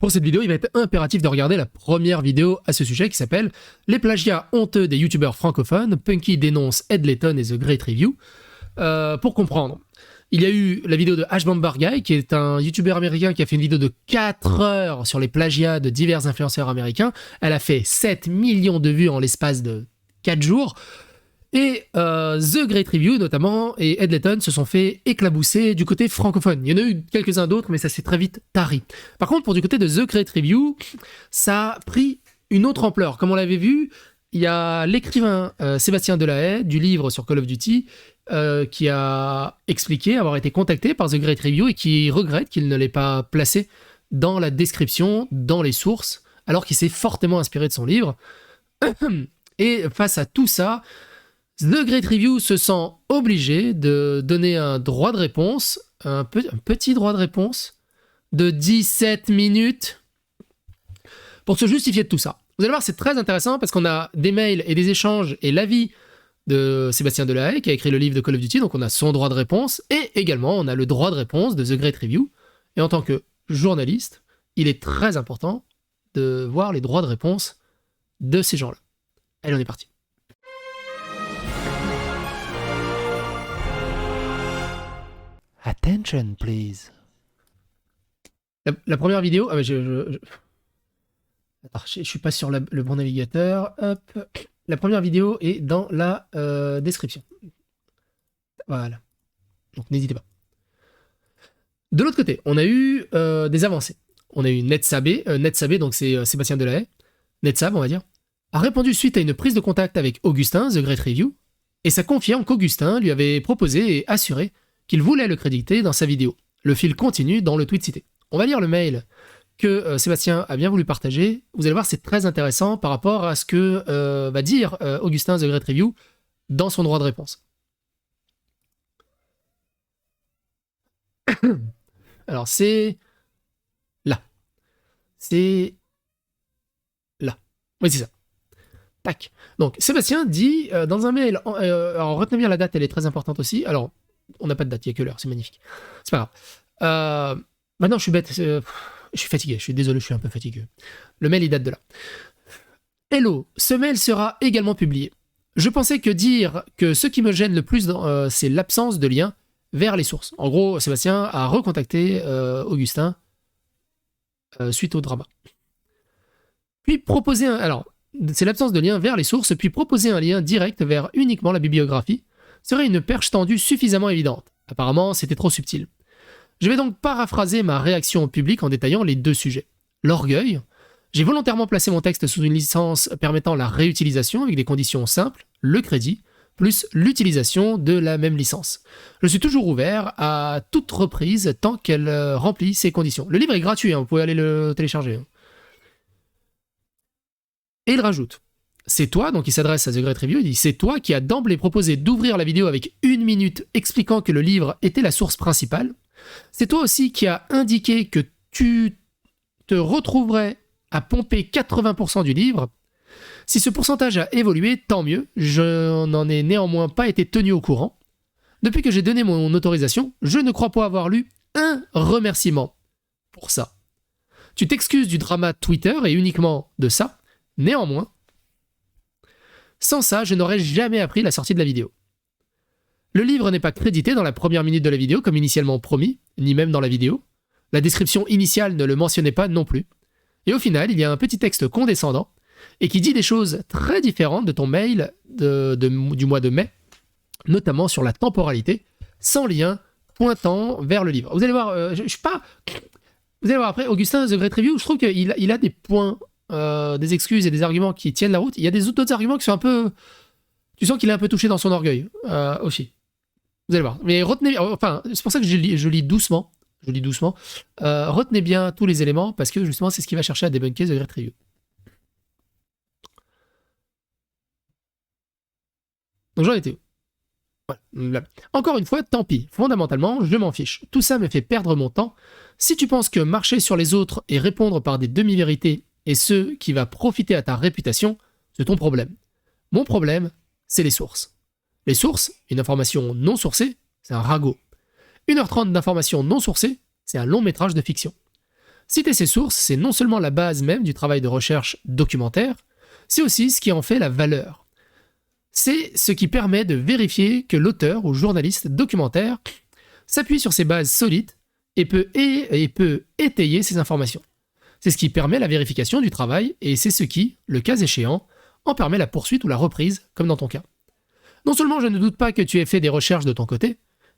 Pour cette vidéo, il va être impératif de regarder la première vidéo à ce sujet qui s'appelle « Les plagiats honteux des youtubeurs francophones, Punky dénonce Ed Layton et The Great Review ». Pour comprendre, il y a eu la vidéo de H Bomber Guy, qui est un youtubeur américain qui a fait une vidéo de 4 heures sur les plagiats de divers influenceurs américains. Elle a fait 7 millions de vues en l'espace de 4 jours. Et The Great Review, notamment, et Ed Layton se sont fait éclabousser du côté francophone. Il y en a eu quelques-uns d'autres, mais ça s'est très vite tari. Par contre, pour du côté de The Great Review, ça a pris une autre ampleur. Comme on l'avait vu, il y a l'écrivain Sébastien Delahaye, du livre sur Call of Duty, qui a expliqué avoir été contacté par The Great Review et qui regrette qu'il ne l'ait pas placé dans la description, dans les sources, alors qu'il s'est fortement inspiré de son livre. Et face à tout ça, The Great Review se sent obligé de donner un droit de réponse, un petit droit de réponse de 17 minutes pour se justifier de tout ça. Vous allez voir, c'est très intéressant parce qu'on a des mails et des échanges et l'avis de Sébastien Delahaye qui a écrit le livre de Call of Duty, donc on a son droit de réponse et également on a le droit de réponse de The Great Review. Et en tant que journaliste, il est très important de voir les droits de réponse de ces gens-là. Allez, on est parti. Attention, please. La première vidéo... Ah, mais Attends, je suis pas sur le bon navigateur. Hop. La première vidéo est dans la description. Voilà. Donc n'hésitez pas. De l'autre côté, on a eu des avancées. On a eu Netsabé, donc c'est Sébastien Delahaye, Netsab, on va dire, a répondu suite à une prise de contact avec Augustin, The Great Review, et ça confirme qu'Augustin lui avait proposé et assuré qu'il voulait le créditer dans sa vidéo. Le fil continue dans le tweet cité. On va lire le mail que Sébastien a bien voulu partager. Vous allez voir, c'est très intéressant par rapport à ce que va dire Augustin The Great Review dans son droit de réponse. Alors, c'est là. C'est là. Oui, c'est ça. Tac. Donc, Sébastien dit dans un mail... alors, retenez bien la date, elle est très importante aussi. Alors, on n'a pas de date, il n'y a que l'heure, c'est magnifique. C'est pas grave. Maintenant, je suis bête... je suis fatigué, je suis désolé, je suis un peu fatigué. Le mail, il date de là. Hello, ce mail sera également publié. Je pensais que dire que ce qui me gêne le plus, c'est l'absence de lien vers les sources. En gros, Sébastien a recontacté Augustin suite au drama. Puis proposer un... Alors, c'est l'absence de lien vers les sources, puis proposer un lien direct vers uniquement la bibliographie serait une perche tendue suffisamment évidente. Apparemment, c'était trop subtil. Je vais donc paraphraser ma réaction au public en détaillant les deux sujets. L'orgueil. J'ai volontairement placé mon texte sous une licence permettant la réutilisation avec des conditions simples, le crédit, plus l'utilisation de la même licence. Je suis toujours ouvert à toute reprise tant qu'elle remplit ces conditions. Le livre est gratuit, vous pouvez aller le télécharger. Et il rajoute, c'est toi, donc il s'adresse à The Great Review, il dit, c'est toi qui as d'emblée proposé d'ouvrir la vidéo avec 1 minute expliquant que le livre était la source principale. C'est toi aussi qui as indiqué que tu te retrouverais à pomper 80% du livre. Si ce pourcentage a évolué, tant mieux, je n'en ai néanmoins pas été tenu au courant. Depuis que j'ai donné mon autorisation, je ne crois pas avoir lu un remerciement pour ça. Tu t'excuses du drama Twitter et uniquement de ça. Néanmoins, sans ça, je n'aurais jamais appris la sortie de la vidéo. Le livre n'est pas crédité dans la première minute de la vidéo comme initialement promis, ni même dans la vidéo. La description initiale ne le mentionnait pas non plus. Et au final, il y a un petit texte condescendant et qui dit des choses très différentes de ton mail du mois de mai, notamment sur la temporalité, sans lien pointant vers le livre. Vous allez voir, je suis pas... Vous allez voir après, Augustin The Great Review, je trouve qu'il a des points, des excuses et des arguments qui tiennent la route. Il y a des autres arguments qui sont un peu... Tu sens qu'il est un peu touché dans son orgueil aussi. Vous allez voir. Mais retenez... Enfin, c'est pour ça que je lis doucement. Retenez bien tous les éléments parce que justement, c'est ce qui va chercher à débunker The Great Review. Donc j'en étais où ? Voilà. Encore une fois, tant pis. Fondamentalement, je m'en fiche. Tout ça me fait perdre mon temps. Si tu penses que marcher sur les autres et répondre par des demi-vérités est ce qui va profiter à ta réputation, c'est ton problème. Mon problème, c'est les sources. Les sources, une information non sourcée, c'est un ragot. 1h30 d'information non sourcée, c'est un long métrage de fiction. Citer ces sources, c'est non seulement la base même du travail de recherche documentaire, c'est aussi ce qui en fait la valeur. C'est ce qui permet de vérifier que l'auteur ou journaliste documentaire s'appuie sur ces bases solides et peut étayer ses informations. C'est ce qui permet la vérification du travail et c'est ce qui, le cas échéant, en permet la poursuite ou la reprise, comme dans ton cas. Non seulement je ne doute pas que tu aies fait des recherches de ton côté,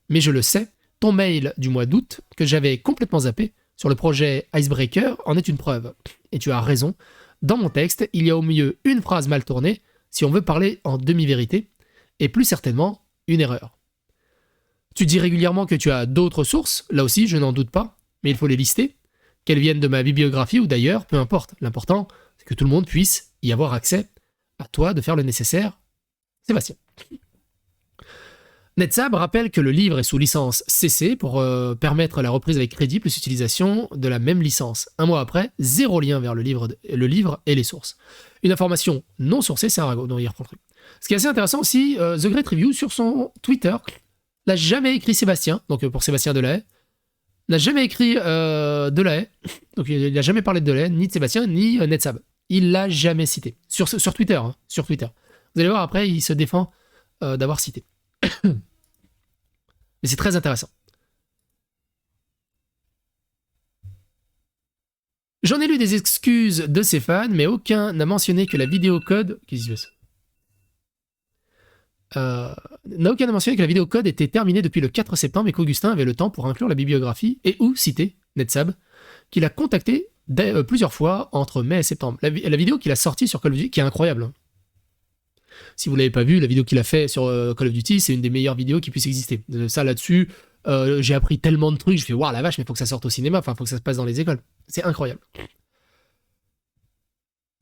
mais je le sais, ton mail du mois d'août, que j'avais complètement zappé, sur le projet Icebreaker, en est une preuve. Et tu as raison, dans mon texte, il y a au mieux une phrase mal tournée, si on veut parler en demi-vérité, et plus certainement une erreur. Tu dis régulièrement que tu as d'autres sources, là aussi je n'en doute pas, mais il faut les lister, qu'elles viennent de ma bibliographie ou d'ailleurs, peu importe. L'important, c'est que tout le monde puisse y avoir accès. À toi de faire le nécessaire, Sébastien. NetSab rappelle que le livre est sous licence CC pour permettre la reprise avec crédit plus utilisation de la même licence. Un mois après, 0 lien vers le livre et les sources. Une information non sourcée, c'est un ragot, donc il reprend le truc. Ce qui est assez intéressant aussi, The Great Review, sur son Twitter, n'a jamais écrit Sébastien, donc pour Sébastien Delahaye, n'a jamais écrit Delahaye, donc il n'a jamais parlé de Delahaye, ni de Sébastien, ni NetSab. Il l'a jamais cité. Sur Twitter, hein, sur Twitter. Vous allez voir, après, il se défend d'avoir cité. Mais c'est très intéressant. J'en ai lu des excuses de ses fans, mais aucun n'a mentionné que la vidéocode... Qu'est-ce qui se passe ? Aucun n'a mentionné que la vidéocode était terminée depuis le 4 septembre et qu'Augustin avait le temps pour inclure la bibliographie et ou citer NetSab, qu'il a contacté plusieurs fois entre mai et septembre. La vidéo qu'il a sortie sur Call of Duty, qui est incroyable. Hein. Si vous l'avez pas vu, la vidéo qu'il a fait sur Call of Duty, c'est une des meilleures vidéos qui puisse exister. Ça là-dessus, j'ai appris tellement de trucs, je fais waouh la vache, mais faut que ça sorte au cinéma, enfin faut que ça se passe dans les écoles. C'est incroyable.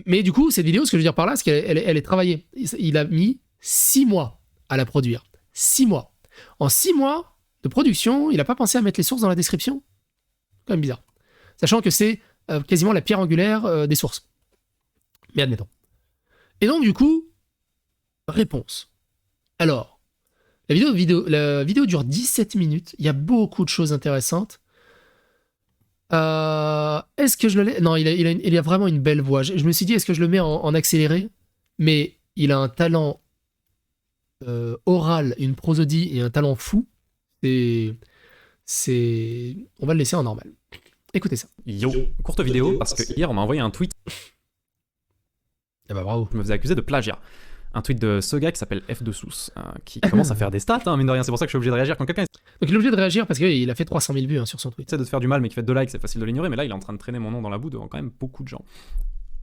Mais du coup, cette vidéo, ce que je veux dire par là, c'est qu'elle est travaillée. Il a mis 6 mois à la produire. 6 mois. En 6 mois de production, il n'a pas pensé à mettre les sources dans la description. C'est quand même bizarre. Sachant que c'est quasiment la pierre angulaire des sources. Mais admettons. Et donc, du coup, réponse. Alors, la vidéo dure 17 minutes. Il y a beaucoup de choses intéressantes. Est-ce que je le laisse... Non, il a vraiment une belle voix. Je me suis dit, est-ce que je le mets en accéléré? Mais il a un talent oral, une prosodie et un talent fou. On va le laisser en normal. Écoutez ça. Yo, courte vidéo parce que hier on m'a envoyé un tweet. Eh bah bravo. Je me faisais accuser de plagiat. Un tweet de ce gars qui s'appelle F2Sous, qui commence à faire des stats, hein, mine de rien. C'est pour ça que je suis obligé de réagir quand quelqu'un Donc il est obligé de réagir parce qu'il a fait 300 000 vues hein, sur son tweet. essaie de te faire du mal mais qui fait 2 likes, c'est facile de l'ignorer. Mais là il est en train de traîner mon nom dans la boue devant quand même beaucoup de gens.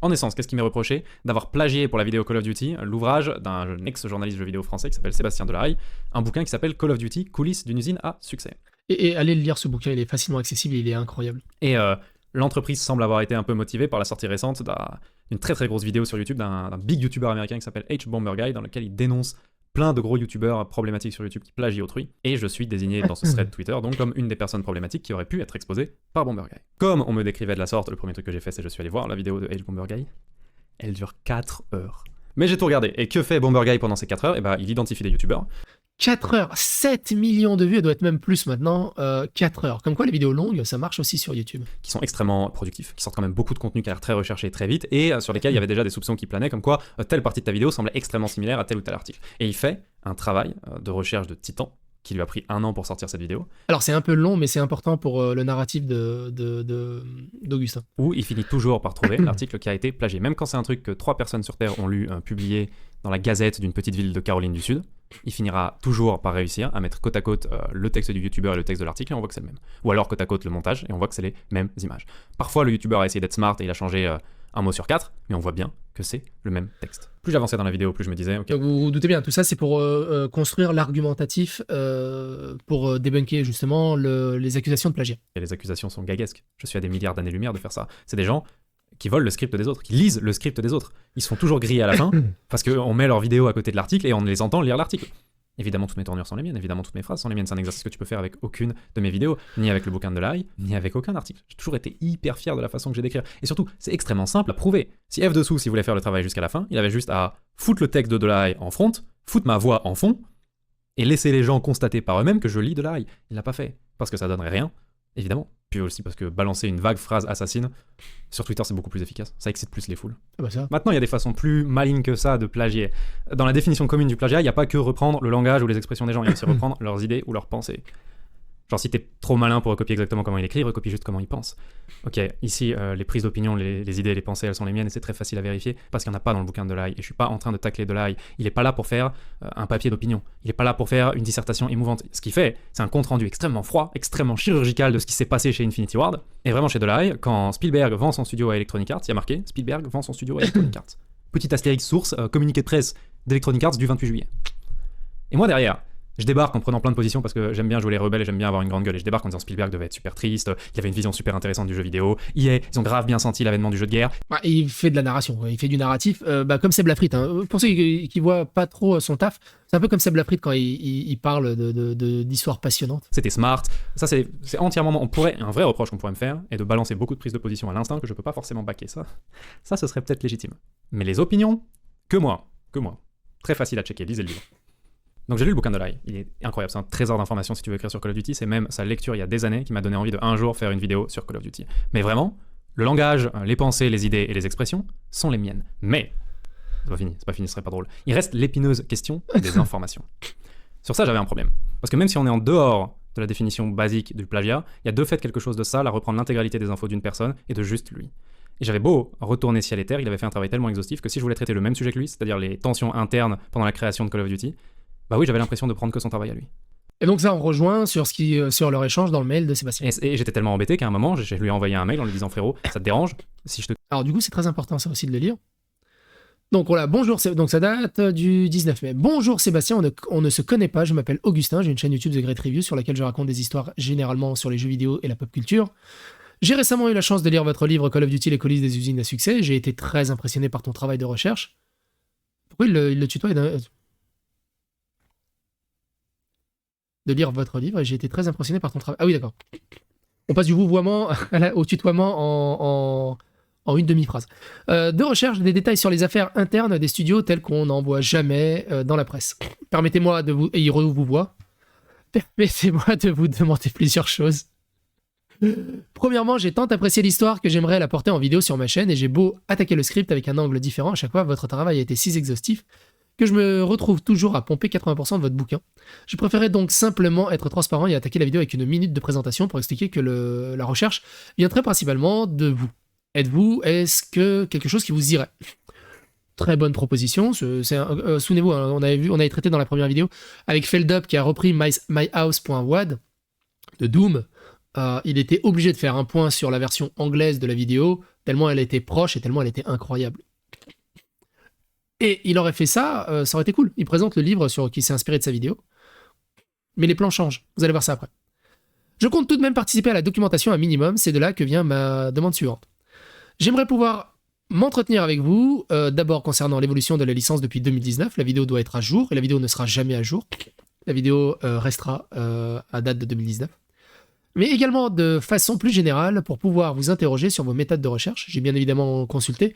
En essence, qu'est-ce qui m'est reproché? D'avoir plagié pour la vidéo Call of Duty l'ouvrage d'un ex-journaliste jeux vidéo français qui s'appelle Sébastien Delahaye, un bouquin qui s'appelle Call of Duty, coulisses d'une usine à succès. Et allez le lire ce bouquin, il est facilement accessible et il est incroyable. Et l'entreprise semble avoir été un peu motivée par la sortie récente d'une très très grosse vidéo sur YouTube d'un big YouTuber américain qui s'appelle H-Bomberguy, dans lequel il dénonce plein de gros youtubeurs problématiques sur YouTube qui plagient autrui, et je suis désigné dans ce thread Twitter donc comme une des personnes problématiques qui aurait pu être exposée par Bomberguy. Comme on me décrivait de la sorte, le premier truc que j'ai fait c'est que je suis allé voir la vidéo de H-Bomberguy. Elle dure 4 heures. Mais j'ai tout regardé, et que fait Bomberguy pendant ces 4 heures? Et bah il identifie des youtubeurs. 4 heures, 7 millions de vues, elle doit être même plus maintenant, 4 heures. Comme quoi les vidéos longues, ça marche aussi sur YouTube. Qui sont extrêmement productifs, qui sortent quand même beaucoup de contenu qui a l'air très recherché très vite, et sur lesquels il y avait déjà des soupçons qui planaient, comme quoi telle partie de ta vidéo semblait extrêmement similaire à tel ou tel article. Et il fait un travail de recherche de titan, qui lui a pris 1 an pour sortir cette vidéo. Alors c'est un peu long, mais c'est important pour le narratif d'Augustin. Où il finit toujours par trouver l'article qui a été plagié. Même quand c'est un truc que 3 personnes sur Terre ont lu, publié dans la gazette d'une petite ville de Caroline du Sud, il finira toujours par réussir à mettre côte à côte le texte du youtubeur et le texte de l'article et on voit que c'est le même. Ou alors côte à côte le montage et on voit que c'est les mêmes images. Parfois le youtubeur a essayé d'être smart et il a changé un mot sur 4, mais on voit bien que c'est le même texte. Plus j'avançais dans la vidéo, plus je me disais... Okay. Donc vous vous doutez bien, tout ça c'est pour construire l'argumentatif, pour débunker justement les accusations de plagiat. Et les accusations sont gaguesques. Je suis à des milliards d'années-lumière de faire ça. C'est des gens qui volent le script des autres, qui lisent le script des autres. Ils se font toujours griller à la fin, parce qu'on met leur vidéo à côté de l'article et on les entend lire l'article. Évidemment, toutes mes tournures sont les miennes, évidemment, toutes mes phrases sont les miennes. C'est un exercice que tu peux faire avec aucune de mes vidéos, ni avec le bouquin de Delahaye, ni avec aucun article. J'ai toujours été hyper fier de la façon que j'ai d'écrire. Et surtout, c'est extrêmement simple à prouver. Si F2Sous, s'il voulait faire le travail jusqu'à la fin, il avait juste à foutre le texte de Delahaye en front, foutre ma voix en fond, et laisser les gens constater par eux-mêmes que je lis Delahaye. Il l'a pas fait, parce que ça donnerait rien, évidemment. Puis aussi parce que balancer une vague phrase assassine, sur Twitter, c'est beaucoup plus efficace. Ça excite plus les foules. Ah bah ça. Maintenant, il y a des façons plus malignes que ça de plagier. Dans la définition commune du plagiat, il n'y a pas que reprendre le langage ou les expressions des gens, il y a aussi reprendre leurs idées ou leurs pensées. Genre, si t'es trop malin pour recopier exactement comment il écrit, recopie juste comment il pense. Ok, ici, les prises d'opinion, les idées, les pensées, elles sont les miennes et c'est très facile à vérifier parce qu'il n'y en a pas dans le bouquin de Delay. Et je suis pas en train de tacler Delay. Il est pas là pour faire un papier d'opinion. Il est pas là pour faire une dissertation émouvante. Ce qu'il fait, c'est un compte-rendu extrêmement froid, extrêmement chirurgical de ce qui s'est passé chez Infinity Ward. Et vraiment, chez Delay, quand Spielberg vend son studio à Electronic Arts, il y a marqué Spielberg vend son studio à Electronic Arts. Petit astérix source, communiqué de presse d'Electronic Arts du 28 juillet. Et moi, derrière, je débarque en prenant plein de positions parce que j'aime bien jouer les rebelles et j'aime bien avoir une grande gueule. Et je débarque en disant Spielberg devait être super triste, il avait une vision super intéressante du jeu vidéo. EA, ils ont grave bien senti l'avènement du jeu de guerre. Ouais, il fait de la narration, il fait du narratif, comme Seb Lafrite. Hein. Pour ceux qui voient pas trop son taf, c'est un peu comme Seb Lafrite quand il parle d'histoires passionnantes. C'était smart. Ça, c'est entièrement. Un vrai reproche qu'on pourrait me faire est de balancer beaucoup de prises de position à l'instinct que je peux pas forcément backer. Ça, ce serait peut-être légitime. Mais les opinions, que moi. Très facile à checker, lisez le livre. Donc j'ai lu le bouquin de Delay, il est incroyable, c'est un trésor d'informations si tu veux écrire sur Call of Duty, c'est même sa lecture il y a des années qui m'a donné envie de un jour faire une vidéo sur Call of Duty. Mais vraiment, le langage, les pensées, les idées et les expressions sont les miennes. Mais, c'est pas fini, ce serait pas drôle. Il reste l'épineuse question des informations. Sur ça, j'avais un problème. Parce que même si on est en dehors de la définition basique du plagiat, il y a de fait quelque chose de sale à reprendre l'intégralité des infos d'une personne et de juste lui. Et j'avais beau retourner ciel et terre, il avait fait un travail tellement exhaustif que si je voulais traiter le même sujet que lui, c'est-à-dire les tensions internes pendant la création de Call of Duty, bah oui, j'avais l'impression de prendre que son travail à lui. Et donc ça, on rejoint sur leur échange dans le mail de Sébastien. Et j'étais tellement embêté qu'à un moment, je lui ai envoyé un mail en lui disant frérot, ça te dérange si je te... Alors du coup, c'est très important ça aussi de le lire. Donc voilà, bonjour, donc ça date du 19 mai. Bonjour Sébastien, on ne se connaît pas, je m'appelle Augustin, j'ai une chaîne YouTube The Great Review sur laquelle je raconte des histoires généralement sur les jeux vidéo et la pop culture. J'ai récemment eu la chance de lire votre livre Call of Duty, les coulisses des usines à succès, j'ai été très impressionné par ton travail de recherche. Pourquoi il le tutoie de lire votre livre et j'ai été très impressionné par ton travail. Ah oui, d'accord. On passe du vouvoiement au tutoiement en une demi-phrase. De recherche, des détails sur les affaires internes des studios tels qu'on n'en voit jamais dans la presse. Permettez-moi de vous... Et il vous voit. Permettez-moi de vous demander plusieurs choses. Premièrement, j'ai tant apprécié l'histoire que j'aimerais la porter en vidéo sur ma chaîne et j'ai beau attaquer le script avec un angle différent à chaque fois, votre travail a été si exhaustif que je me retrouve toujours à pomper 80% de votre bouquin. Je préférais donc simplement être transparent et attaquer la vidéo avec une minute de présentation pour expliquer que la recherche vient très principalement de vous. Est-ce que quelque chose qui vous irait ? Très bonne proposition. Souvenez-vous, hein, on avait traité dans la première vidéo avec Feldup qui a repris myhouse.wad de Doom. Il était obligé de faire un point sur la version anglaise de la vidéo, tellement elle était proche et tellement elle était incroyable. Et il aurait fait ça, ça aurait été cool. Il présente le livre qui s'est inspiré de sa vidéo. Mais les plans changent. Vous allez voir ça après. Je compte tout de même participer à la documentation un minimum. C'est de là que vient ma demande suivante. J'aimerais pouvoir m'entretenir avec vous, d'abord concernant l'évolution de la licence depuis 2019. La vidéo doit être à jour et la vidéo ne sera jamais à jour. La vidéo restera à date de 2019. Mais également de façon plus générale pour pouvoir vous interroger sur vos méthodes de recherche. J'ai bien évidemment consulté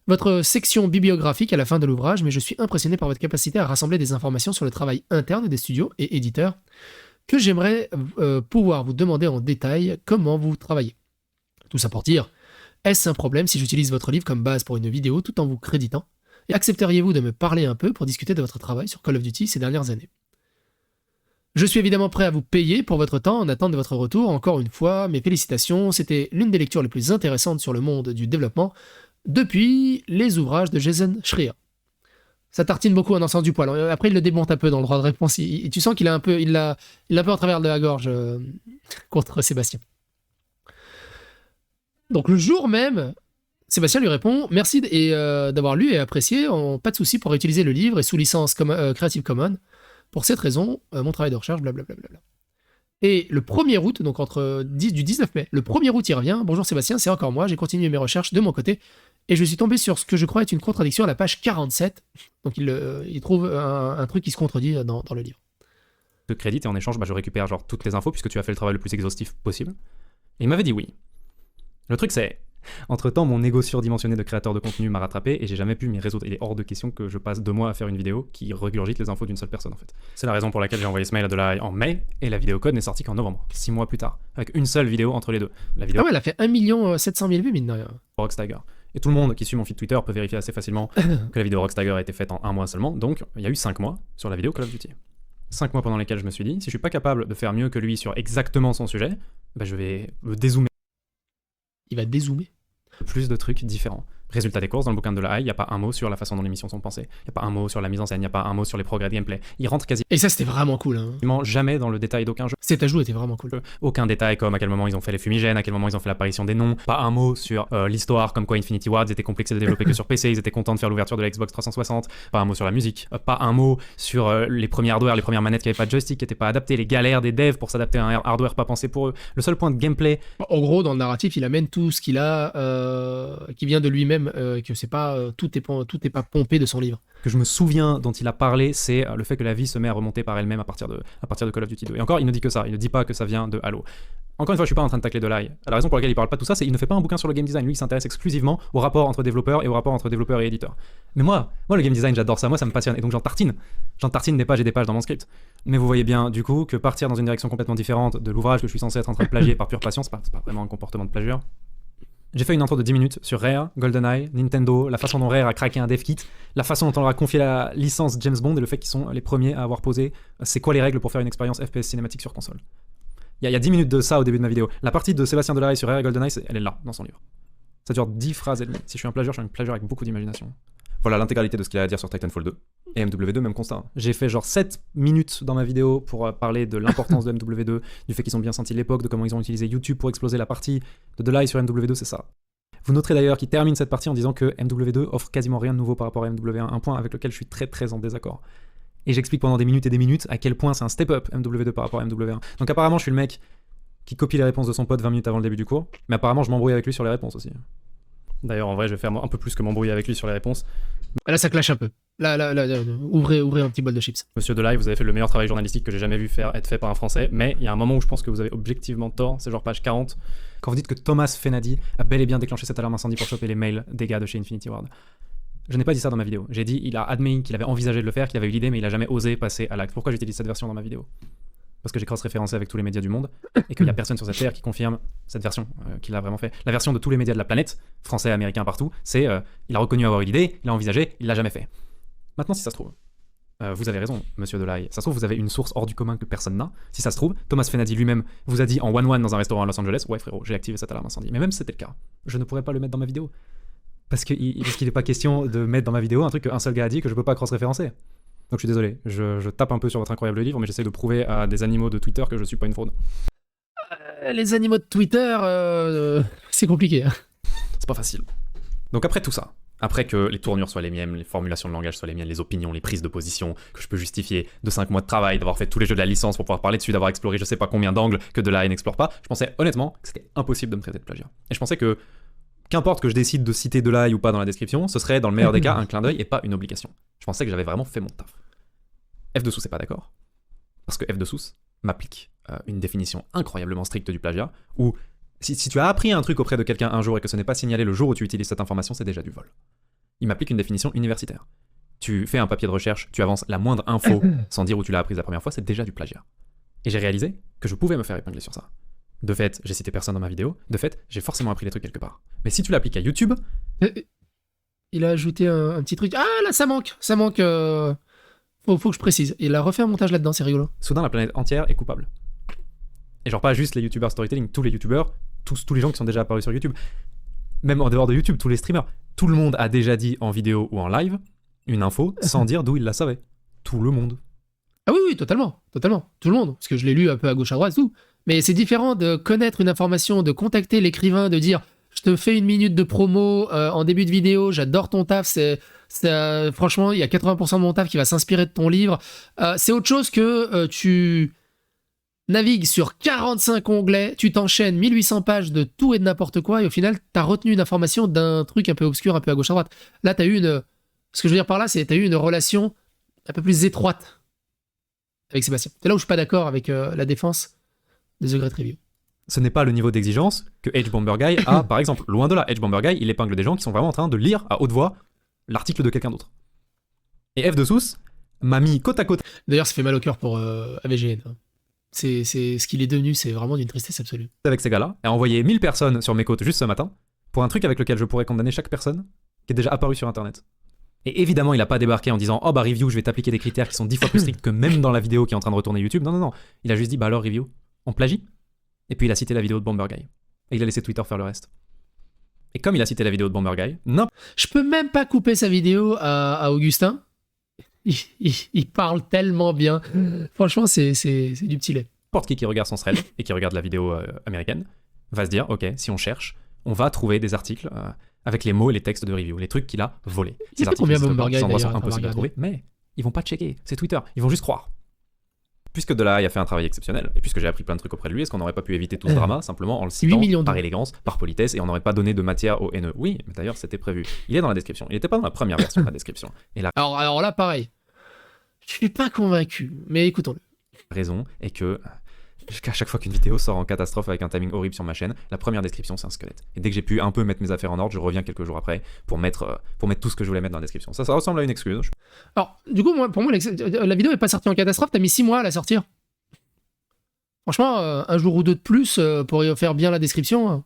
votre section bibliographique à la fin de l'ouvrage, mais je suis impressionné par votre capacité à rassembler des informations sur le travail interne des studios et éditeurs que j'aimerais pouvoir vous demander en détail comment vous travaillez. Tout ça pour dire, est-ce un problème si j'utilise votre livre comme base pour une vidéo tout en vous créditant ? Et accepteriez-vous de me parler un peu pour discuter de votre travail sur Call of Duty ces dernières années ? Je suis évidemment prêt à vous payer pour votre temps en attente de votre retour. Encore une fois, mes félicitations, c'était l'une des lectures les plus intéressantes sur le monde du développement depuis les ouvrages de Jason Schreier. Ça tartine beaucoup en sens du poil. Après, il le démonte un peu dans le droit de réponse. Tu sens qu'il a un peu, il l'a un peu en travers de la gorge contre Sébastien. Donc le jour même, Sébastien lui répond « Merci d'avoir lu et apprécié. Pas de souci pour réutiliser le livre et sous licence Creative Commons. Pour cette raison, mon travail de recherche, blablabla. » Et le 1er août, donc du 19 mai, le 1er août, il revient. Bonjour Sébastien, c'est encore moi. J'ai continué mes recherches de mon côté et je suis tombé sur ce que je crois être une contradiction à la page 47. Donc il trouve un truc qui se contredit dans le livre. De crédit et en échange, je récupère toutes les infos puisque tu as fait le travail le plus exhaustif possible. Et il m'avait dit oui. Le truc c'est Entre-temps, mon ego surdimensionné de créateur de contenu m'a rattrapé et j'ai jamais pu m'y résoudre. Il est hors de question que je passe 2 mois à faire une vidéo qui regurgite les infos d'une seule personne en fait. C'est la raison pour laquelle j'ai envoyé ce mail à Delay en mai et la vidéo code n'est sortie qu'en novembre, 6 mois plus tard, avec une seule vidéo entre les deux. La vidéo Ah ouais, elle a fait 1 700 000 vues, mine de rien. Rockstagger. Et tout le monde qui suit mon feed Twitter peut vérifier assez facilement que la vidéo Rockstagger a été faite en 1 mois seulement, donc il y a eu 5 mois sur la vidéo Call of Duty. 5 mois pendant lesquels je me suis dit, si je suis pas capable de faire mieux que lui sur exactement son sujet, bah je vais me dézoomer. Il va dézoomer. Plus de trucs différents. Résultat des courses, dans le bouquin de la Haye, il n'y a pas un mot sur la façon dont les missions sont pensées. Il n'y a pas un mot sur la mise en scène, il n'y a pas un mot sur les progrès de gameplay. Il rentre quasiment Et ça, c'était vraiment cool. Hein. jamais dans le détail d'aucun jeu. Cet ajout était vraiment cool. Aucun détail comme à quel moment ils ont fait les fumigènes, à quel moment ils ont fait l'apparition des noms. Pas un mot sur l'histoire, comme quoi Infinity Ward était complexé de développer que sur PC, ils étaient contents de faire l'ouverture de la Xbox 360. Pas un mot sur la musique. Pas un mot sur les premiers hardware, les premières manettes qui n'avaient pas de joystick, qui n'étaient pas adaptées, les galères des devs pour s'adapter à un hardware pas pensé pour eux. Le seul point de gameplay. En gros, dans le narratif, il amène tout ce qu'il a, qui vient de lui-même, que c'est pas tout est pas pompé de son livre. Que je me souviens dont il a parlé, c'est le fait que la vie se met à remonter par elle-même à partir de Call of Duty 2. Et encore, il ne dit que ça, il ne dit pas que ça vient de Halo. Encore une fois, je suis pas en train de tacler Delay. La raison pour laquelle il parle pas de tout ça, c'est qu'il ne fait pas un bouquin sur le game design. Lui, il s'intéresse exclusivement au rapport entre développeurs et au rapport entre développeurs et éditeurs. Mais moi, le game design, j'adore ça. Moi, ça me passionne. Et donc, j'en tartine des pages et des pages dans mon script. Mais vous voyez bien, du coup, que partir dans une direction complètement différente de l'ouvrage que je suis censé être en train de plagier par pure passion, c'est pas vraiment un comportement de plagieur. J'ai fait une intro de 10 minutes sur Rare, GoldenEye, Nintendo, la façon dont Rare a craqué un dev kit, la façon dont on leur a confié la licence James Bond et le fait qu'ils sont les premiers à avoir posé c'est quoi les règles pour faire une expérience FPS cinématique sur console. Il y a 10 minutes de ça au début de ma vidéo. La partie de Sébastien Delay sur Rare et GoldenEye, elle est là, dans son livre. Ça dure 10 phrases et demie. Si je suis un plagieur, je suis un plagieur avec beaucoup d'imagination. Voilà l'intégralité de ce qu'il a à dire sur Titanfall 2. Et MW2, même constat. J'ai fait genre 7 minutes dans ma vidéo pour parler de l'importance de MW2, du fait qu'ils ont bien senti l'époque, de comment ils ont utilisé YouTube pour exploser la partie de Delay sur MW2, c'est ça. Vous noterez d'ailleurs qu'il termine cette partie en disant que MW2 offre quasiment rien de nouveau par rapport à MW1, un point avec lequel je suis très très en désaccord. Et j'explique pendant des minutes et des minutes à quel point c'est un step-up MW2 par rapport à MW1. Donc apparemment je suis le mec qui copie les réponses de son pote 20 minutes avant le début du cours, mais apparemment je m'embrouille avec lui sur les réponses aussi. D'ailleurs en vrai je vais faire un peu plus que m'embrouiller avec lui sur les réponses. Là ça clash un peu. Là, ouvrez un petit bol de chips. Monsieur Delay, vous avez fait le meilleur travail journalistique que j'ai jamais vu être fait par un Français, mais il y a un moment où je pense que vous avez objectivement tort, c'est genre page 40, quand vous dites que Thomas Fenady a bel et bien déclenché cette alarme incendie pour choper les mails des gars de chez Infinity Ward. Je n'ai pas dit ça dans ma vidéo. J'ai dit, il a admis qu'il avait envisagé de le faire, qu'il avait eu l'idée, mais il a jamais osé passer à l'acte. Pourquoi j'utilise cette version dans ma vidéo ? Parce que j'ai cross-référencé avec tous les médias du monde, et qu'il y a personne sur cette terre qui confirme cette version qu'il a vraiment fait. La version de tous les médias de la planète, français, américains, partout, c'est il a reconnu avoir eu l'idée, il a envisagé, il l'a jamais fait. Maintenant, si ça se trouve, vous avez raison, monsieur Delay. Ça se trouve, vous avez une source hors du commun que personne n'a. Si ça se trouve, Thomas Fenady lui-même vous a dit en one-one dans un restaurant à Los Angeles, ouais frérot, j'ai activé cette alarme incendie. Mais même si c'était le cas, je ne pourrais pas le mettre dans ma vidéo. Parce qu'il n'est pas question de mettre dans ma vidéo un truc qu'un seul gars a dit que je peux pas cross-référencer. Donc je suis désolé, je tape un peu sur votre incroyable livre, mais j'essaie de prouver à des animaux de Twitter que je suis pas une fraude. Les animaux de Twitter, c'est compliqué. Hein. C'est pas facile. Donc après tout ça, après que les tournures soient les miennes, les formulations de langage soient les miennes, les opinions, les prises de position, que je peux justifier de 5 mois de travail, d'avoir fait tous les jeux de la licence pour pouvoir parler dessus, d'avoir exploré je sais pas combien d'angles que Delay n'explore pas, je pensais honnêtement que c'était impossible de me traiter de plagiat. Et je pensais que, qu'importe que je décide de citer Delay ou pas dans la description, ce serait dans le meilleur des cas un clin d'œil et pas une obligation. Je pensais que j'avais vraiment fait mon taf. F de Sousse est pas d'accord, parce que F de Sousse m'applique une définition incroyablement stricte du plagiat, où si tu as appris un truc auprès de quelqu'un un jour et que ce n'est pas signalé le jour où tu utilises cette information, c'est déjà du vol. Il m'applique une définition universitaire. Tu fais un papier de recherche, tu avances la moindre info sans dire où tu l'as apprise la première fois, c'est déjà du plagiat. Et j'ai réalisé que je pouvais me faire épingler sur ça. De fait, j'ai cité personne dans ma vidéo, de fait, j'ai forcément appris les trucs quelque part. Mais si tu l'appliques à YouTube... Il a ajouté un petit truc. Ah là, ça manque. Faut que je précise. Il a refait un montage là-dedans, c'est rigolo. Soudain, la planète entière est coupable. Et genre pas juste les youtubeurs storytelling, tous les youtubeurs, tous les gens qui sont déjà apparus sur YouTube, même en dehors de YouTube, tous les streamers, tout le monde a déjà dit en vidéo ou en live une info sans dire d'où il la savait. Tout le monde. Ah oui, totalement. Tout le monde. Parce que je l'ai lu un peu à gauche à droite, tout. Mais c'est différent de connaître une information, de contacter l'écrivain, de dire je te fais une minute de promo en début de vidéo, j'adore ton taf, franchement, il y a 80% de mon taf qui va s'inspirer de ton livre. C'est autre chose que tu navigues sur 45 onglets, tu t'enchaînes 1800 pages de tout et de n'importe quoi, et au final, t'as retenu une information d'un truc un peu obscur, un peu à gauche à droite. Là, t'as eu ce que je veux dire par là, c'est que t'as eu une relation un peu plus étroite avec Sébastien. C'est là où je suis pas d'accord avec la défense de The Great Review. ce n'est pas le niveau d'exigence que H Bomber Guy a, par exemple. Loin de là, H Bomber Guy, il épingle des gens qui sont vraiment en train de lire à haute voix l'article de quelqu'un d'autre. Et F de Sousse m'a mis côte à côte D'ailleurs, ça fait mal au cœur pour AVGN. Hein. C'est ce qu'il est devenu, c'est vraiment d'une tristesse absolue. avec ces gars-là, et a envoyé 1000 personnes sur mes côtes juste ce matin, pour un truc avec lequel je pourrais condamner chaque personne qui est déjà apparue sur Internet. Et évidemment, il a pas débarqué en disant « Oh bah Review, je vais t'appliquer des critères qui sont 10 fois plus stricts que même dans la vidéo qui est en train de retourner YouTube. » Non, non, non. Il a juste dit « Bah alors Review, on plagie ?» Et puis il a cité la vidéo de Bomber Guy. Et il a laissé Twitter faire le reste. Et comme il a cité la vidéo de Bomber Guy, Je peux même pas couper sa vidéo à Augustin. Il parle tellement bien. Franchement, c'est du petit lait. n'importe qui regarde son thread et qui regarde la vidéo américaine va se dire « Ok, si on cherche, on va trouver des articles avec les mots et les textes de Review, les trucs qu'il a volés. » Il y a combien Bomber Guy, ces endroits sont d'ailleurs, impossibles à regarder. trouver, mais ils vont pas checker, c'est Twitter, ils vont juste croire. Puisque Delay a fait un travail exceptionnel, et puisque j'ai appris plein de trucs auprès de lui, est-ce qu'on n'aurait pas pu éviter tout ce drama simplement en le 8 citant millions par de- élégance, par politesse, et on n'aurait pas donné de matière au haineux? Oui, mais d'ailleurs c'était prévu. Il est dans la description. Il n'était pas dans la première version de la description. Et la Alors là, pareil. Je suis pas convaincu, mais écoutons-le. raison est que à chaque fois qu'une vidéo sort en catastrophe avec un timing horrible sur ma chaîne, la première description c'est un squelette. Et dès que j'ai pu un peu mettre mes affaires en ordre, je reviens quelques jours après pour mettre tout ce que je voulais mettre dans la description. Ça ressemble à une excuse. Alors, du coup, pour moi, la vidéo est pas sortie en catastrophe, t'as mis 6 mois à la sortir. Franchement, un jour ou deux de plus pour y faire bien la description.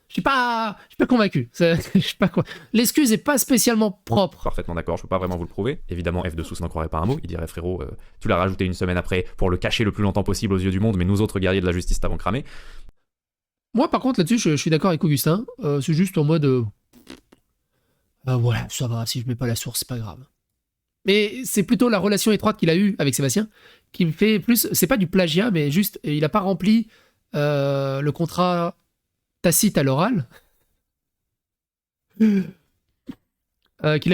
Je suis pas convaincu. Je suis pas L'excuse est pas spécialement propre. Parfaitement d'accord, je peux pas vraiment vous le prouver. Évidemment, F de Sousse n'en croirait pas un mot. Il dirait frérot, tu l'as rajouté une semaine après pour le cacher le plus longtemps possible aux yeux du monde, mais nous autres guerriers de la justice t'avons cramé. Moi, par contre, là-dessus, je suis d'accord avec Augustin. C'est juste en mode. Voilà, ça va, si je mets pas la source, c'est pas grave. Mais c'est plutôt la relation étroite qu'il a eue avec Sébastien qui me fait plus. C'est pas du plagiat, mais juste, il a pas rempli le contrat tacite à l'oral qu'il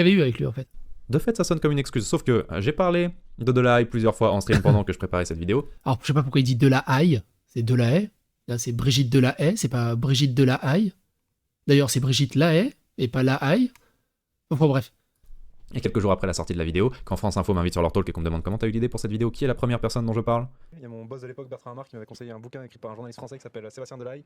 avait eu avec lui, en fait. De fait, ça sonne comme une excuse, sauf que j'ai parlé de Delay plusieurs fois en stream pendant que je préparais cette vidéo. Alors, je sais pas pourquoi il dit de la haille, c'est de la haie. Là, c'est Brigitte de la haie, c'est pas Brigitte de la haille. D'ailleurs, c'est Brigitte la haie et pas la haille. Enfin, bref. Et quelques jours après la sortie de la vidéo, quand France Info m'invite sur leur talk et qu'on me demande comment t'as eu l'idée pour cette vidéo, qui est la première personne dont je parle? Il y a mon boss de l'époque, Bertrand Hamar, qui m'avait conseillé un bouquin écrit par un journaliste français qui s'appelle Sébastien Delay.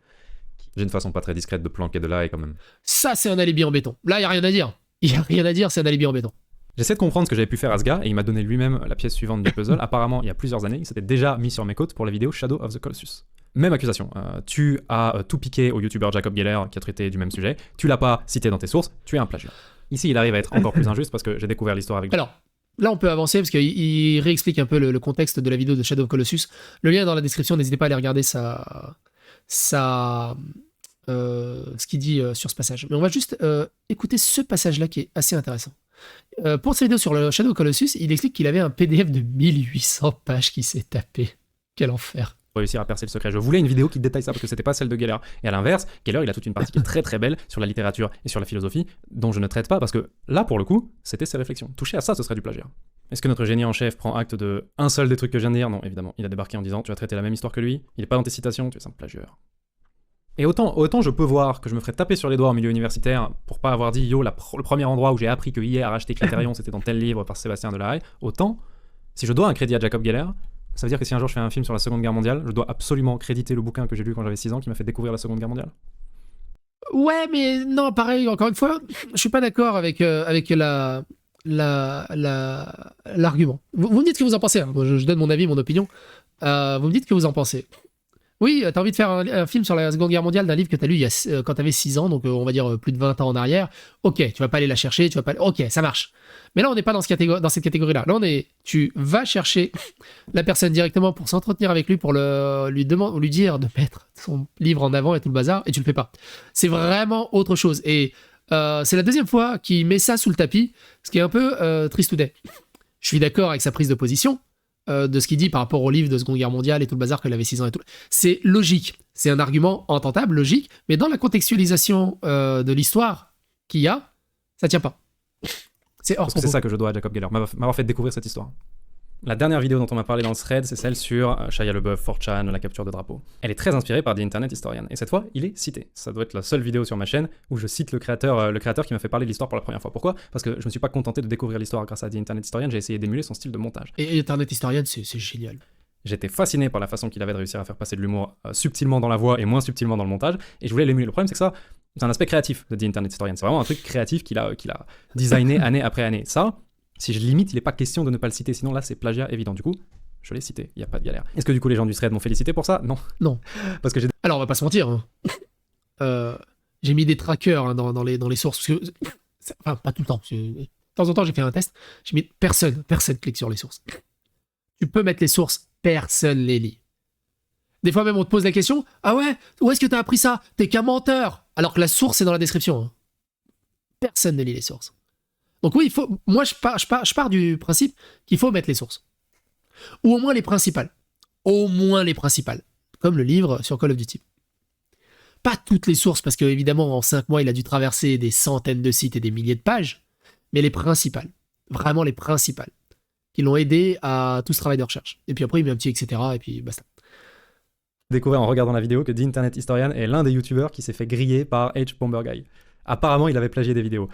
J'ai une façon pas très discrète de planquer Delay quand même. Ça, c'est un alibi en béton. Là, il y a rien à dire. Il y a rien à dire, c'est un alibi en béton. J'essaie de comprendre ce que j'avais pu faire à ce gars et il m'a donné lui-même la pièce suivante du puzzle. Apparemment, il y a plusieurs années, il s'était déjà mis sur mes côtes pour la vidéo Shadow of the Colossus. Même accusation. Tu as tout piqué au youtubeur Jacob Geller qui a traité du même sujet. Tu l'as pas cité dans tes sources. Tu es un plagiat. Ici, il arrive à être encore plus injuste parce que j'ai découvert l'histoire avec lui. Alors, là, on peut avancer parce qu'il réexplique un peu le contexte de la vidéo de Shadow of Colossus. Le lien est dans la description, n'hésitez pas à aller regarder ce qu'il dit sur ce passage. Mais on va juste écouter ce passage-là qui est assez intéressant. Pour cette vidéo sur le Shadow of Colossus, il explique qu'il avait un PDF de 1800 pages qui s'est tapé. Quel enfer. Réussir à percer le secret. Je voulais une vidéo qui détaille ça parce que c'était pas celle de Geller. Et à l'inverse, Geller, il a toute une partie qui est très très belle sur la littérature et sur la philosophie dont je ne traite pas parce que là, pour le coup, c'était ses réflexions. Toucher à ça, ce serait du plagiat. Est-ce que notre génie en chef prend acte de un seul des trucs que je viens de dire? Non, évidemment. Il a débarqué en disant tu as traité la même histoire que lui, il est pas dans tes citations, tu es un plagieur. Et autant je peux voir que je me ferais taper sur les doigts en milieu universitaire pour pas avoir dit yo, le premier endroit où j'ai appris que hier a racheté Criterion c'était dans tel livre par Sébastien Delay, autant si je dois un crédit à Jacob Geller, ça veut dire que si un jour je fais un film sur la Seconde Guerre mondiale, je dois absolument créditer le bouquin que j'ai lu quand j'avais 6 ans qui m'a fait découvrir la Seconde Guerre mondiale. Ouais, mais non, pareil, encore une fois, je suis pas d'accord avec l'argument. Vous me dites ce que vous en pensez. Hein. Moi, je donne mon avis, mon opinion. Vous me dites ce que vous en pensez. Oui, t'as envie de faire un film sur la Seconde Guerre mondiale d'un livre que t'as lu quand t'avais 6 ans, donc on va dire plus de 20 ans en arrière. Ok, tu vas pas aller la chercher, tu vas pas. Ok, ça marche. Mais là, on n'est pas dans cette catégorie-là. Là, tu vas chercher la personne directement pour s'entretenir avec lui, pour lui dire de mettre son livre en avant et tout le bazar, et tu le fais pas. C'est vraiment autre chose. Et c'est la deuxième fois qu'il met ça sous le tapis, ce qui est un peu tristounet. Je suis d'accord avec sa prise de position, de ce qu'il dit par rapport au livre de Seconde Guerre mondiale et tout le bazar qu'il avait 6 ans et tout. C'est logique. C'est un argument entendable, logique, mais dans la contextualisation de l'histoire qu'il y a, ça tient pas. C'est hors Parce que c'est ça que je dois à Jacob Geller, m'avoir fait découvrir cette histoire. La dernière vidéo dont on m'a parlé dans le thread, c'est celle sur Shia LaBeouf, 4chan, la capture de drapeau. Elle est très inspirée par The Internet Historian, et cette fois, il est cité. Ça doit être la seule vidéo sur ma chaîne où je cite le créateur qui m'a fait parler de l'histoire pour la première fois. Pourquoi? Parce que je me suis pas contenté de découvrir l'histoire grâce à The Internet Historian, j'ai essayé d'émuler son style de montage. Et Internet Historian, c'est génial. J'étais fasciné par la façon qu'il avait de réussir à faire passer de l'humour subtilement dans la voix et moins subtilement dans le montage, et je voulais l'émuler. Le problème, c'est que ça, c'est un aspect créatif de The Internet Historian. C'est vraiment un truc créatif qu'il a designé année après année. Ça, si je limite, il n'est pas question de ne pas le citer, sinon là, c'est plagiat évident. Du coup, je l'ai cité, il n'y a pas de galère. Est-ce que du coup, les gens du thread m'ont félicité pour ça? Non. Non. Parce que j'ai Alors, on va pas se mentir. Hein. J'ai mis des trackers hein, dans les sources. Parce que, enfin, pas tout le temps. De temps en temps, j'ai fait un test. J'ai mis personne clique sur les sources. Tu peux mettre les sources, personne les lit. Des fois même, on te pose la question, ah ouais, où est-ce que t'as appris ça? T'es qu'un menteur. Alors que la source est dans la description. Hein. Personne ne lit les sources. Donc oui, il faut. Moi, je pars du principe qu'il faut mettre les sources. Ou au moins les principales. Au moins les principales. Comme le livre sur Call of Duty. Pas toutes les sources, parce que évidemment, en 5 mois, il a dû traverser des centaines de sites et des milliers de pages, mais les principales. Vraiment les principales. Qui l'ont aidé à tout ce travail de recherche. Et puis après, il met un petit etc. et puis basta. découvert en regardant la vidéo que The Internet Historian est l'un des youtubeurs qui s'est fait griller par H. Bomberguy. Apparemment, il avait plagié des vidéos.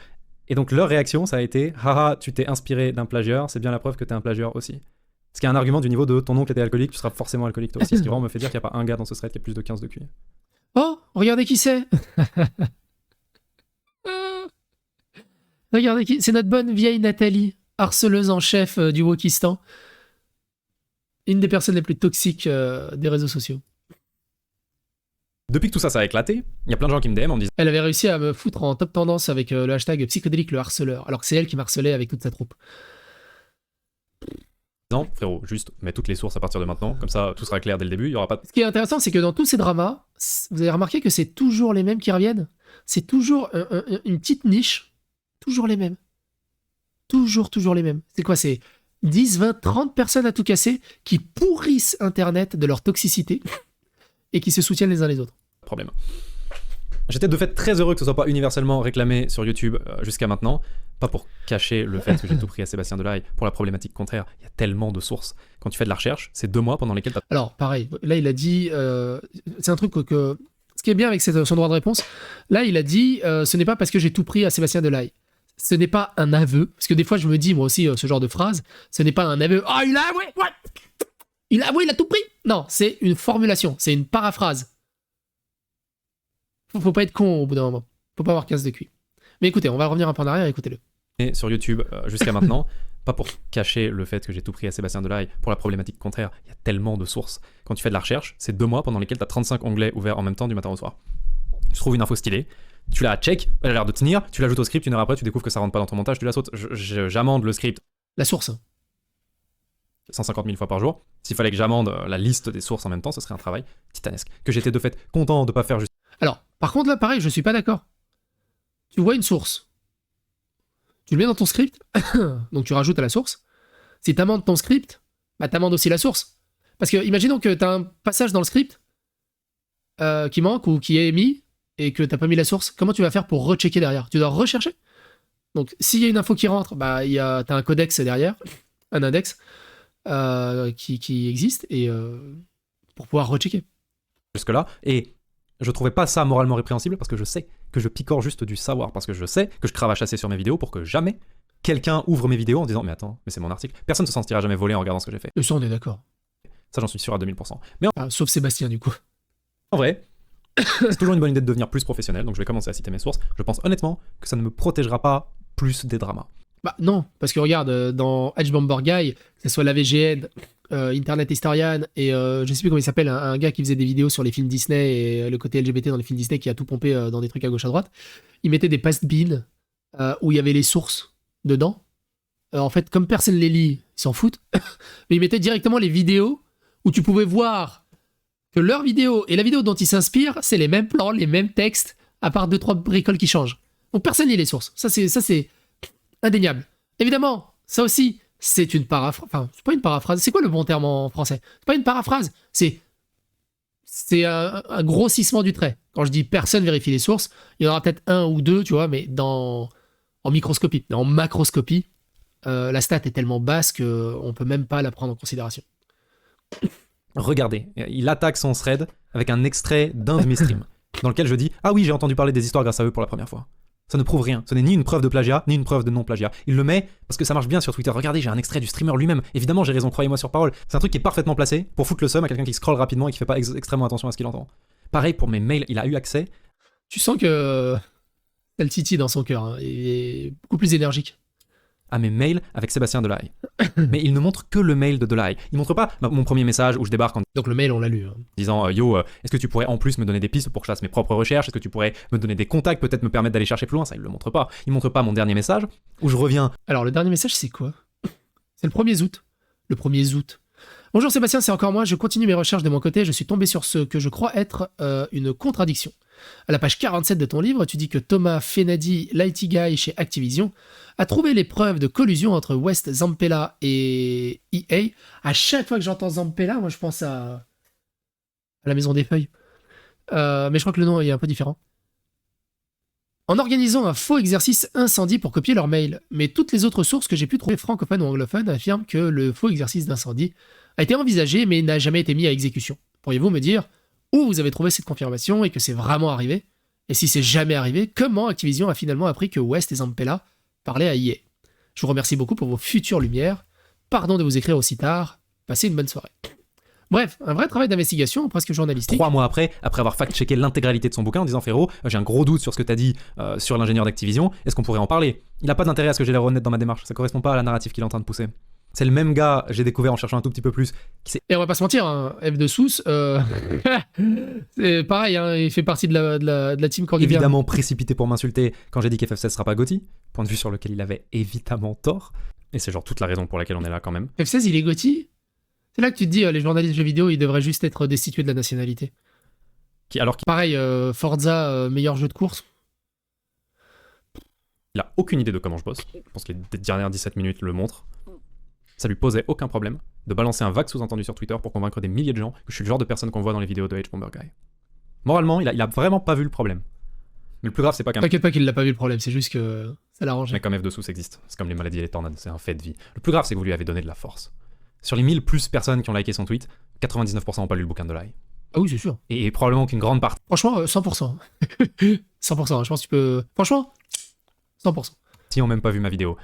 Et donc leur réaction, ça a été « Haha, tu t'es inspiré d'un plagieur, c'est bien la preuve que t'es un plagieur aussi. » Ce qui est un argument du niveau de « Ton oncle était alcoolique, tu seras forcément alcoolique toi aussi. » Ce qui vraiment me fait dire qu'il n'y a pas un gars dans ce thread qui a plus de 15 de QI. Oh, regardez qui c'est. Regardez qui c'est, notre bonne vieille Nathalie, harceleuse en chef du Wokistan. Une des personnes les plus toxiques des réseaux sociaux. Depuis que tout ça a éclaté, il y a plein de gens qui me DM en me disant Elle avait réussi à me foutre en top tendance avec le hashtag psychédélique le harceleur, alors que c'est elle qui m'harcelait avec toute sa troupe. « Frérot, juste mets toutes les sources à partir de maintenant, comme ça tout sera clair dès le début, il y aura pas de... » Ce qui est intéressant, c'est que dans tous ces dramas, vous avez remarqué que c'est toujours les mêmes qui reviennent. C'est toujours une petite niche. Toujours les mêmes. Toujours les mêmes. C'est quoi? C'est 10, 20, 30 personnes à tout casser qui pourrissent Internet de leur toxicité et qui se soutiennent les uns les autres. Problème. J'étais de fait très heureux que ce soit pas universellement réclamé sur YouTube jusqu'à maintenant, pas pour cacher le fait que j'ai tout pris à Sébastien Delahaye, pour la problématique contraire, il y a tellement de sources. Quand tu fais de la recherche, c'est 2 mois pendant lesquels t'as... Alors, pareil, là il a dit, c'est un truc que... Ce qui est bien avec son droit de réponse, là il a dit, ce n'est pas parce que j'ai tout pris à Sébastien Delahaye. Ce n'est pas un aveu, parce que des fois je me dis moi aussi ce genre de phrase, ce n'est pas un aveu, oh il a avoué, what? Il a avoué, il a tout pris. Non, c'est une formulation, c'est une paraphrase. Faut pas être con au bout d'un moment. Faut pas avoir 15 de QI. Mais écoutez, on va revenir un peu en arrière, écoutez-le. Sur YouTube jusqu'à maintenant, pas pour cacher le fait que j'ai tout pris à Sébastien Delahaye, pour la problématique contraire, il y a tellement de sources. Quand tu fais de la recherche, c'est 2 mois pendant lesquels tu as 35 onglets ouverts en même temps du matin au soir. Tu trouves une info stylée, tu la check, elle a l'air de tenir, tu l'ajoutes au script, 1 heure après tu découvres que ça rentre pas dans ton montage, tu la sautes. J'amende le script La source. 150 000 fois par jour. S'il fallait que j'amende la liste des sources en même temps, ce serait un travail titanesque. Que j'étais de fait content de pas faire juste... Alors, par contre là, pareil, je suis pas d'accord. Tu vois une source. Tu le mets dans ton script, donc tu rajoutes à la source. Si t'amendes ton script, bah t'amendes aussi la source. Parce que imaginons que t'as un passage dans le script qui manque ou qui est mis et que t'as pas mis la source. Comment tu vas faire pour rechecker derrière? Tu dois rechercher. Donc s'il y a une info qui rentre, bah t'as un codex derrière, un index qui existe et pour pouvoir rechecker. Jusque-là, et je trouvais pas ça moralement répréhensible parce que je sais que je picore juste du savoir, parce que je sais que je cravache assez sur mes vidéos pour que jamais quelqu'un ouvre mes vidéos en disant mais attends, mais c'est mon article. Personne ne se sentira jamais volé en regardant ce que j'ai fait. Et ça, on est d'accord. Ça, j'en suis sûr à 2000%. Mais sauf Sébastien, du coup. en vrai, c'est toujours une bonne idée de devenir plus professionnel, donc je vais commencer à citer mes sources. Je pense honnêtement que ça ne me protégera pas plus des dramas. Bah non, parce que regarde, dans H. Bomberguy, que ce soit la VGN, Internet Historian et je sais plus comment il s'appelle, un gars qui faisait des vidéos sur les films Disney et le côté LGBT dans les films Disney qui a tout pompé dans des trucs à gauche à droite, il mettait des past-bins où il y avait les sources dedans. En fait, comme personne les lit, ils s'en foutent, mais il mettait directement les vidéos où tu pouvais voir que leur vidéo et la vidéo dont ils s'inspirent, c'est les mêmes plans, les mêmes textes, à part 2-3 bricoles qui changent. Donc personne lit les sources. Ça c'est indéniable. Évidemment, ça aussi, c'est une paraphrase. Enfin, c'est pas une paraphrase. C'est quoi le bon terme en français? C'est pas une paraphrase. C'est un grossissement du trait. Quand je dis personne vérifie les sources, il y en aura peut-être 1 ou 2, tu vois, mais en microscopie. En macroscopie, la stat est tellement basse qu'on peut même pas la prendre en considération. Regardez, il attaque son thread avec un extrait d'un de mes streams, dans lequel je dis « Ah oui, j'ai entendu parler des histoires grâce à eux pour la première fois. » Ça ne prouve rien. Ce n'est ni une preuve de plagiat, ni une preuve de non-plagiat. Il le met parce que ça marche bien sur Twitter. Regardez, j'ai un extrait du streamer lui-même. Évidemment, j'ai raison, croyez-moi sur parole. C'est un truc qui est parfaitement placé pour foutre le seum à quelqu'un qui scrolle rapidement et qui fait pas extrêmement attention à ce qu'il entend. Pareil pour mes mails, il a eu accès. Tu sens que t'as le titi dans son cœur, hein. Il est beaucoup plus énergique. À mes mails avec Sébastien Delahaye. Mais il ne montre que le mail de Delahaye. Il montre pas mon premier message où je débarque en Donc le mail, on l'a lu, hein. disant yo, est-ce que tu pourrais en plus me donner des pistes pour que je fasse mes propres recherches? Est-ce que tu pourrais me donner des contacts, peut-être me permettre d'aller chercher plus loin? Ça, il le montre pas. Il montre pas mon dernier message où je reviens. Alors, le dernier message, c'est quoi? C'est le 1er août. Le 1er août. Bonjour Sébastien, c'est encore moi. Je continue mes recherches de mon côté. Je suis tombé sur ce que je crois être une contradiction. À la page 47 de ton livre, tu dis que Thomas Fenady, l'IT guy chez Activision, a trouvé les preuves de collusion entre West Zampella et EA. À chaque fois que j'entends Zampella, moi je pense à la Maison des Feuilles. Mais je crois que le nom est un peu différent. En organisant un faux exercice incendie pour copier leur mail. Mais toutes les autres sources que j'ai pu trouver, francophones ou anglophones, affirment que le faux exercice d'incendie a été envisagé mais n'a jamais été mis à exécution. Pourriez-vous me dire où vous avez trouvé cette confirmation et que c'est vraiment arrivé? Et si c'est jamais arrivé, comment Activision a finalement appris que West et Zampella parlaient à EA? Je vous remercie beaucoup pour vos futures lumières. Pardon de vous écrire aussi tard. Passez une bonne soirée. Bref, un vrai travail d'investigation, presque journalistique. 3 mois après avoir fact-checké l'intégralité de son bouquin en disant frérot, j'ai un gros doute sur ce que t'as dit sur l'ingénieur d'Activision, est-ce qu'on pourrait en parler? Il n'a pas d'intérêt à ce que j'ai l'air honnête dans ma démarche, ça correspond pas à la narrative qu'il est en train de pousser. C'est le même gars, j'ai découvert en cherchant un tout petit peu plus, qui s'est Et on va pas se mentir, hein, F de Sousse, c'est pareil, hein, il fait partie de la team Cordivian. évidemment précipité pour m'insulter quand j'ai dit qu'FF16 sera pas GOTY, point de vue sur lequel il avait évidemment tort, et c'est genre toute la raison pour laquelle on est là quand même. F16, il est GOTY. C'est là que tu te dis, les journalistes de jeux vidéo, ils devraient juste être destitués de la nationalité. Alors qu'il Pareil, Forza, meilleur jeu de course. a aucune idée de comment je bosse, je pense que les dernières 17 minutes le montrent. Ça lui posait aucun problème de balancer un vague sous-entendu sur Twitter pour convaincre des milliers de gens que je suis le genre de personne qu'on voit dans les vidéos de H-Bomber Guy. Moralement, il a vraiment pas vu le problème. Mais le plus grave, c'est pas qu'un T'inquiète pas qu'il l'a pas vu le problème, c'est juste que ça l'arrange. mec comme F2 existe. C'est comme les maladies et les tornades, c'est un fait de vie. Le plus grave, c'est que vous lui avez donné de la force. Sur les 1000 plus personnes qui ont liké son tweet, 99% ont pas lu le bouquin de Delahaye. Ah oui, c'est sûr. Et probablement qu'une grande partie. Franchement, 100%. 100%, je pense que tu peux... Franchement, 100%. Si ont même pas vu ma vidéo.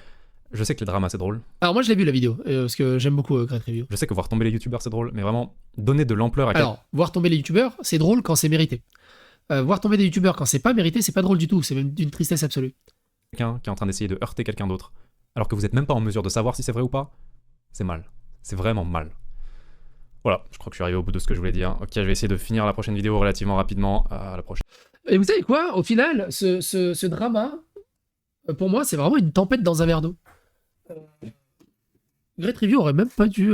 Je sais que les dramas c'est drôle. Alors moi, je l'ai vu la vidéo, parce que j'aime beaucoup Great Review. Je sais que voir tomber les youtubeurs c'est drôle, mais vraiment donner de l'ampleur à Alors, voir tomber les youtubeurs, c'est drôle quand c'est mérité. Voir tomber des youtubeurs quand c'est pas mérité, c'est pas drôle du tout, c'est même d'une tristesse absolue. quelqu'un qui est en train d'essayer de heurter quelqu'un d'autre, alors que vous êtes même pas en mesure de savoir si c'est vrai ou pas, c'est mal. C'est vraiment mal. Voilà, je crois que je suis arrivé au bout de ce que je voulais dire. Ok, je vais essayer de finir la prochaine vidéo relativement rapidement. À la prochaine. Et vous savez quoi? Au final, ce drama, pour moi, c'est vraiment une tempête dans un verre d'eau. Great Review aurait même pas dû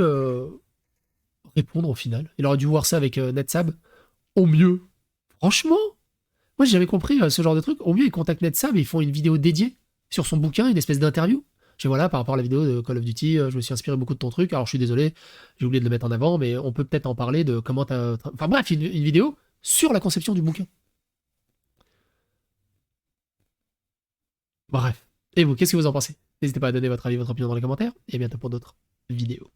répondre au final. Il aurait dû voir ça avec NetSab. Au mieux. Franchement, moi j'ai jamais compris ce genre de truc. Au mieux, ils contactent NetSab et ils font une vidéo dédiée sur son bouquin, une espèce d'interview. Je dis voilà, par rapport à la vidéo de Call of Duty, je me suis inspiré beaucoup de ton truc. Alors je suis désolé, j'ai oublié de le mettre en avant, mais on peut peut-être en parler de comment t'as... Enfin bref, une vidéo sur la conception du bouquin. Bref. Et vous, qu'est-ce que vous en pensez? N'hésitez pas à donner votre avis, votre opinion dans les commentaires. Et à bientôt pour d'autres vidéos.